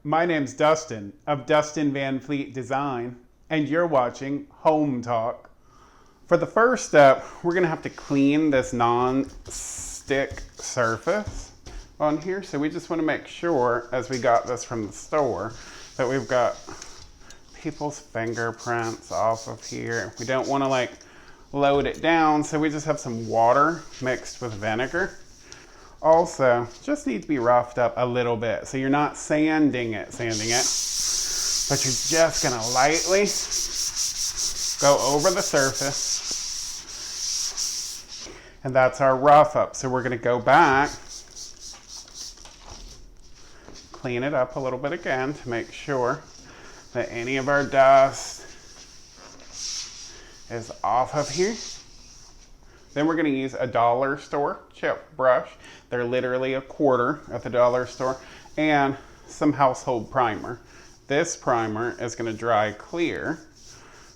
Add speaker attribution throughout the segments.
Speaker 1: My name's Dustin of Dustin Van Fleet Design, and you're watching Hometalk. For the first step, we're gonna have to clean this non-stick surface on here. So we just wanna make sure, as we got this from the store, that we've got people's fingerprints off of here. We don't wanna load it down, so we just have some water mixed with vinegar. Also, just needs to be roughed up a little bit. So you're not sanding it, but you're just gonna lightly go over the surface. And that's our rough up. So we're gonna go back, clean it up a little bit again to make sure that any of our dust is off of here. Then we're gonna use a dollar store chip brush. They're literally $1 at the dollar store, and some household primer. This primer is gonna dry clear,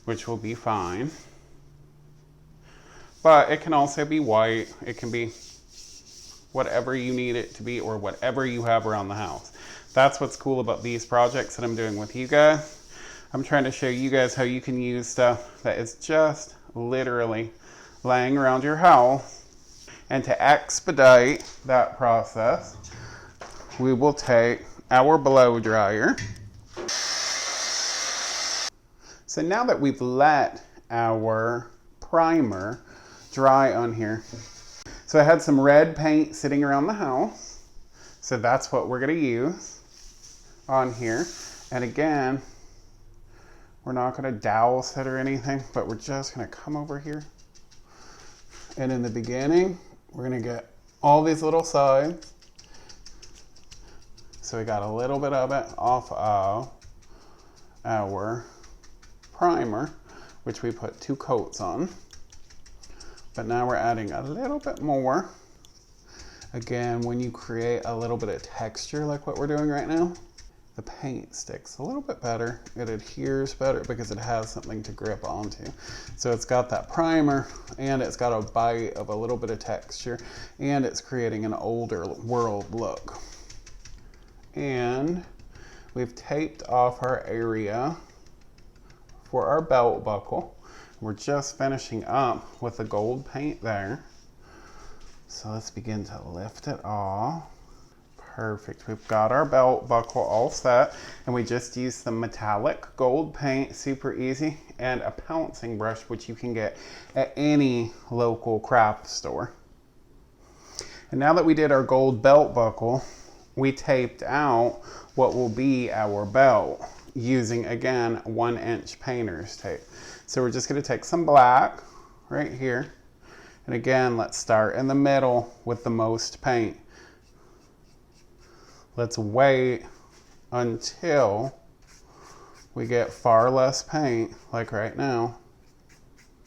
Speaker 1: which will be fine. But it can also be white. It can be whatever you need it to be or whatever you have around the house. That's what's cool about these projects that I'm doing with you guys. I'm trying to show you guys how you can use stuff that is just literally laying around your house. And to expedite that process, we will take our blow dryer. So now that we've let our primer dry on here, so I had some red paint sitting around the house, so that's what we're gonna use on here. And again, we're not gonna douse it or anything, but we're just gonna come over here. And in the beginning, we're gonna get all these little sides. So we got a little bit of it off of our primer, which we put 2 coats on. But now we're adding a little bit more. Again, when you create a little bit of texture like what we're doing right now, the paint sticks a little bit better. It adheres better because it has something to grip onto. So it's got that primer and it's got a bite of a little bit of texture, and it's creating an older world look. And we've taped off our area for our belt buckle. We're just finishing up with the gold paint there. So let's begin to lift it off. Perfect. We've got our belt buckle all set, and we just used some metallic gold paint, super easy, and a pouncing brush, which you can get at any local craft store. And now that we did our gold belt buckle, we taped out what will be our belt using, again, 1-inch painter's tape. So we're just going to take some black right here, and again, let's start in the middle with the most paint. Let's wait until we get far less paint, like right now,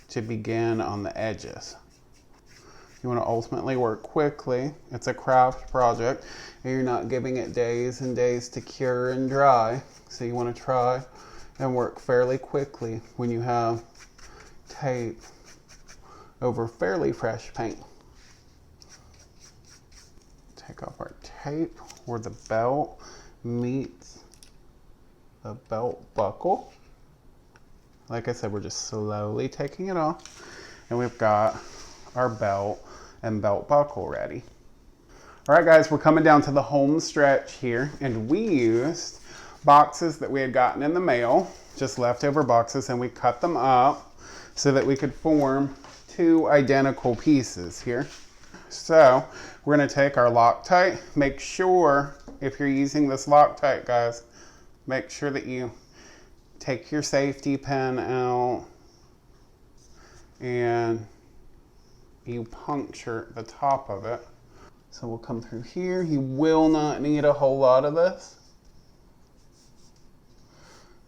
Speaker 1: to begin on the edges. You want to ultimately work quickly. It's a craft project, and you're not giving it days and days to cure and dry. So you want to try and work fairly quickly when you have tape over fairly fresh paint. Take off our tape where the belt meets the belt buckle. Like I said, we're just slowly taking it off, and we've got our belt and belt buckle ready. All right, guys, we're coming down to the home stretch here, and we used boxes that we had gotten in the mail, just leftover boxes, and we cut them up so that we could form 2 identical pieces here. So we're gonna take our Loctite. Make sure, if you're using this Loctite, guys, make sure that you take your safety pin out and you puncture the top of it. So we'll come through here. You will not need a whole lot of this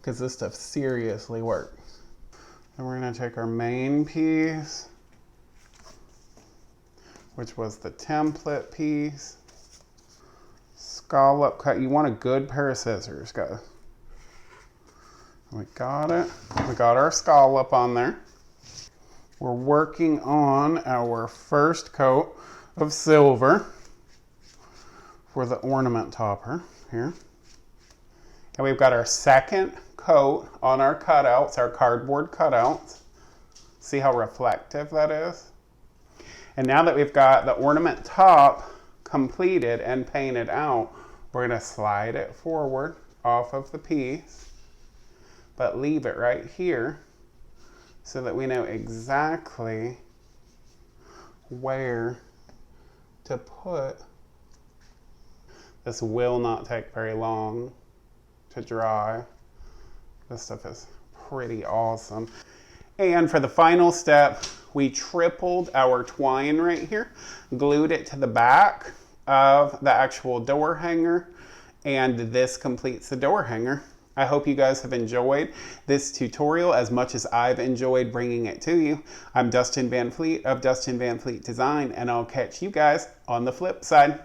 Speaker 1: because this stuff seriously works. And we're gonna take our main piece, which was the template piece. Scallop cut. You want a good pair of scissors, guys. We got it. We got our scallop on there. We're working on our first coat of silver for the ornament topper here. And we've got our second coat on our cutouts, our cardboard cutouts. See how reflective that is? And now that we've got the ornament top completed and painted out, we're gonna slide it forward off of the piece, but leave it right here so that we know exactly where to put. This will not take very long to dry. This stuff is pretty awesome. And for the final step, we tripled our twine right here, glued it to the back of the actual door hanger, and this completes the door hanger. I hope you guys have enjoyed this tutorial as much as I've enjoyed bringing it to you. I'm Dustin Van Fleet of Dustin Van Fleet Design, and I'll catch you guys on the flip side.